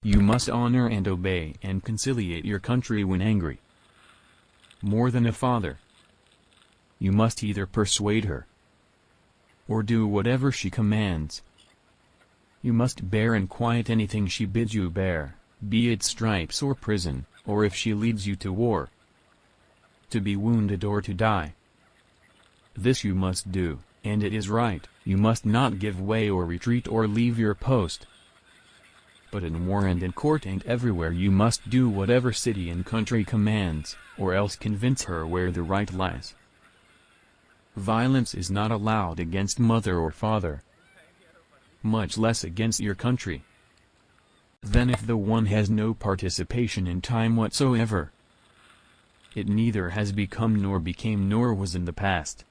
You must honor and obey and conciliate your country when angry. More than a father. You must either persuade her or do whatever she commands. You must bear and quiet anything she bids you bear, be it stripes or prison, or if she leads you to war, to be wounded or to die. This you must do, and it is right. You must not give way or retreat or leave your post. But in war and in court and everywhere you must do whatever city and country commands, or else convince her where the right lies. Violence is not allowed against mother or father, much less against your country. Then if the one has no participation in time whatsoever, it neither has become nor became nor was in the past.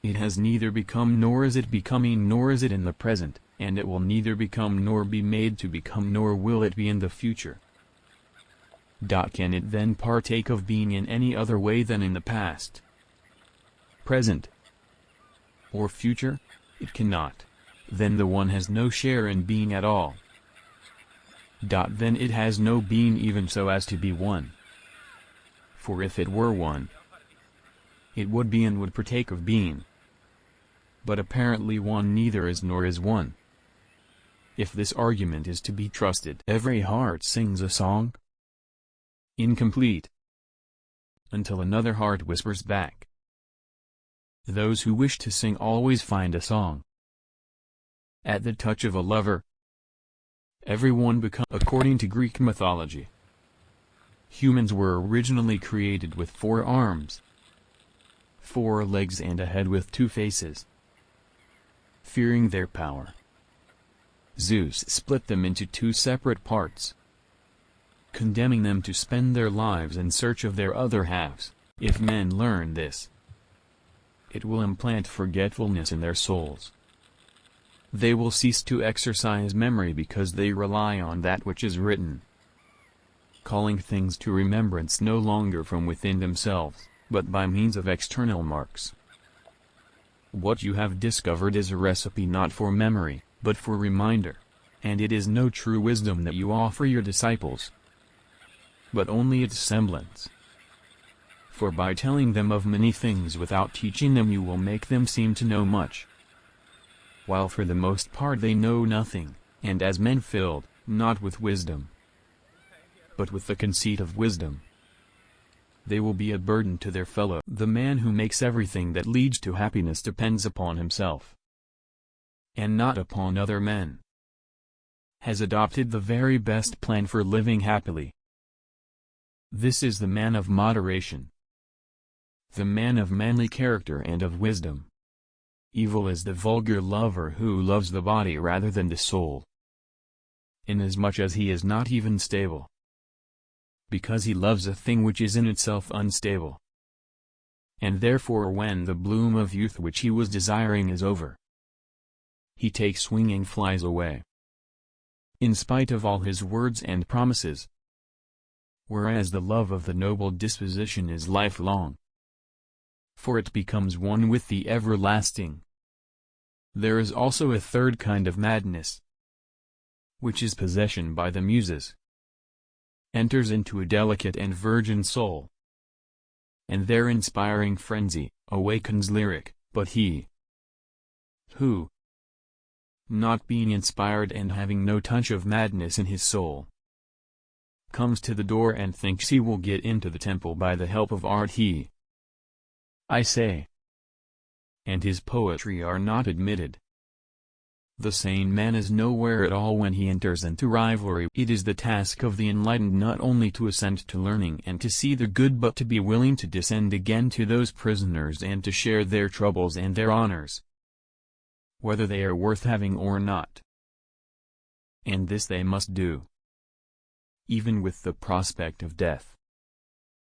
It has neither become nor is it becoming nor is it in the present, and it will neither become nor be made to become nor will it be in the future. Can it then partake of being in any other way than in the past, present, or future? It cannot. Then the one has no share in being at all. Then it has no being even so as to be one. For if it were one, it would be and would partake of being. But apparently one neither is nor is one. If this argument is to be trusted, every heart sings a song, incomplete, until another heart whispers back. Those who wish to sing always find a song. At the touch of a lover, everyone becomes. According to Greek mythology, humans were originally created with 4 arms, 4 legs and a head with 2 faces. Fearing their power, Zeus split them into 2 separate parts, condemning them to spend their lives in search of their other halves. If men learn this, it will implant forgetfulness in their souls. They will cease to exercise memory because they rely on that which is written, calling things to remembrance no longer from within themselves, but by means of external marks. What you have discovered is a recipe not for memory, but for reminder, and it is no true wisdom that you offer your disciples, but only its semblance. For by telling them of many things without teaching them you will make them seem to know much, while for the most part they know nothing, and as men filled, not with wisdom, but with the conceit of wisdom, they will be a burden to their fellow. The man who makes everything that leads to happiness depends upon himself, and not upon other men, has adopted the very best plan for living happily. This is the man of moderation, the man of manly character and of wisdom. Evil is the vulgar lover who loves the body rather than the soul, inasmuch as he is not even stable, because he loves a thing which is in itself unstable. And therefore when the bloom of youth which he was desiring is over, he takes wing and flies away, in spite of all his words and promises. Whereas the love of the noble disposition is lifelong, for it becomes one with the everlasting. There is also a third kind of madness, which is possession by the Muses, enters into a delicate and virgin soul, and their inspiring frenzy awakens lyric. But he who, not being inspired and having no touch of madness in his soul, comes to the door and thinks he will get into the temple by the help of art, he, I say, and his poetry are not admitted. The sane man is nowhere at all when he enters into rivalry. It is the task of the enlightened not only to ascend to learning and to see the good, but to be willing to descend again to those prisoners and to share their troubles and their honors, whether they are worth having or not. And this they must do, even with the prospect of death.